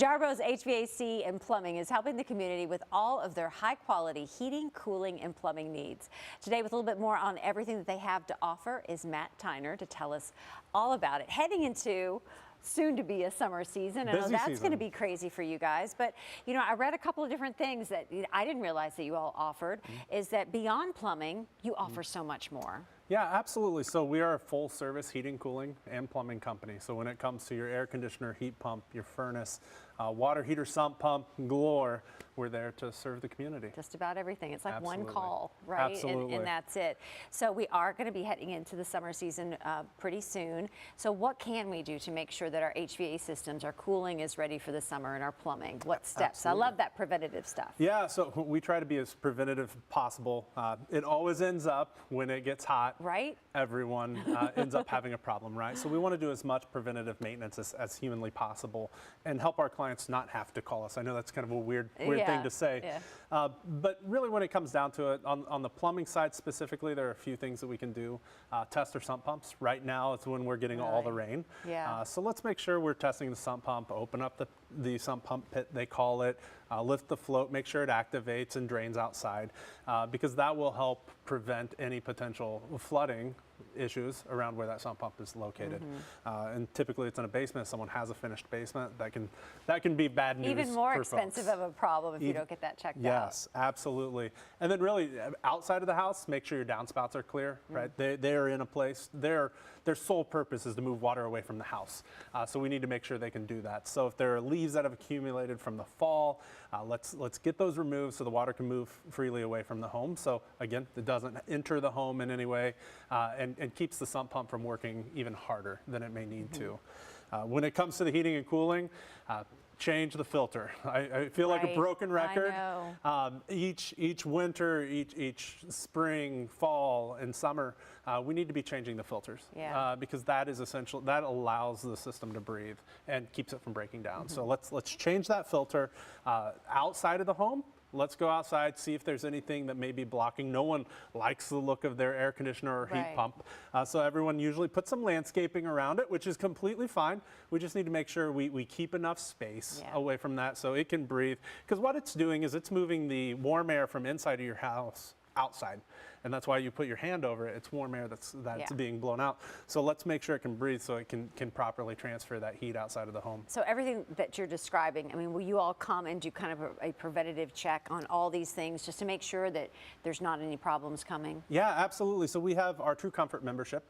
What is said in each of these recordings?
Jarboe's HVAC and Plumbing is helping the community with all of their high-quality heating, cooling, and plumbing needs. Today, with a little bit more on everything that they have to offer, is Matt Tyner to tell us all about it. Heading into soon to be a summer season. I know that's going to be crazy for you guys, but you know, I read a couple of different things that I didn't realize that you all offered, is that beyond plumbing, you offer so much more. Yeah, absolutely. So we are a full service heating, cooling, and plumbing company. So when it comes to your air conditioner, heat pump, your furnace, water heater, sump pump, galore, we're there to serve the community. Just about everything. It's like Absolutely. one call, right? Absolutely. And that's it. So we are going to be heading into the summer season pretty soon. So what can we do to make sure that our HVAC systems, our cooling is ready for the summer, and our plumbing? What steps? Absolutely. I love that preventative stuff. Yeah, so we try to be as preventative as possible. It always ends up when it gets hot. Right? Everyone ends up having a problem, right? So we want to do as much preventative maintenance as humanly possible and help our clients not have to call us. I know that's kind of a weird thing to say. Yeah. But really when it comes down to it, on the plumbing side specifically, there are a few things that we can do. Test our sump pumps. Right now it's when we're getting all the rain. Yeah. So let's make sure we're testing the sump pump, open up the sump pump pit, they call it, lift the float, make sure it activates and drains outside, because that will help prevent any potential flooding issues around where that sump pump is located. And typically it's in a basement. If someone has a finished basement, that can be bad news. Even more for expensive folks. of a problem if you don't get that checked out. Yes, absolutely. And then really outside of the house, make sure your downspouts are clear, right? They are in a place, their sole purpose is to move water away from the house. So we need to make sure they can do that. So if there are leaves that have accumulated from the fall, let's get those removed so the water can move freely away from the home. So again, it doesn't enter the home in any way and keeps the sump pump from working even harder than it may need to. When it comes to the heating and cooling, change the filter. I feel like a broken record. I know. Each winter, each spring, fall, and summer, we need to be changing the filters because that is essential. That allows the system to breathe and keeps it from breaking down. So let's change that filter outside of the home. Let's go outside, see if there's anything that may be blocking. No one likes the look of their air conditioner or heat pump. So everyone usually puts some landscaping around it, which is completely fine. We just need to make sure we keep enough space away from that so it can breathe. Because what it's doing is it's moving the warm air from inside of your house outside. And that's why you put your hand over it. It's warm air that's being blown out. So let's make sure it can breathe so it can properly transfer that heat outside of the home. So everything that you're describing, I mean, will you all come and do kind of a preventative check on all these things just to make sure that there's not any problems coming? Yeah, absolutely. So we have our True Comfort membership,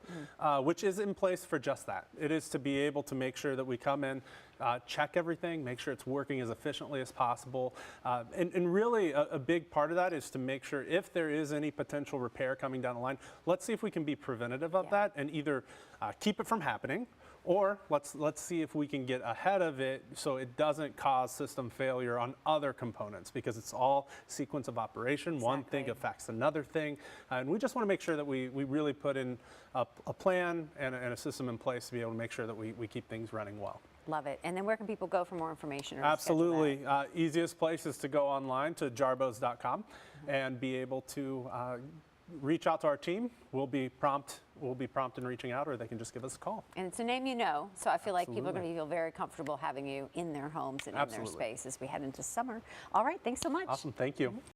which is in place for just that. It is to be able to make sure that we come in, check everything, make sure it's working as efficiently as possible. And really a big part of that is to make sure if there is any potential repair coming down the line, let's see if we can be preventative of that and either keep it from happening, or let's see if we can get ahead of it so it doesn't cause system failure on other components, because it's all sequence of operation. One thing affects another thing, and we just want to make sure that we really put in a plan and a system in place to be able to make sure that we keep things running well. Love it. And then where can people go for more information? Or absolutely. Easiest place is to go online to jarboes.com and be able to reach out to our team. We'll be prompt in reaching out, or they can just give us a call. And it's a name you know, so I feel like people are going to feel very comfortable having you in their homes and in their space as we head into summer. All right, thanks so much. Awesome, thank you.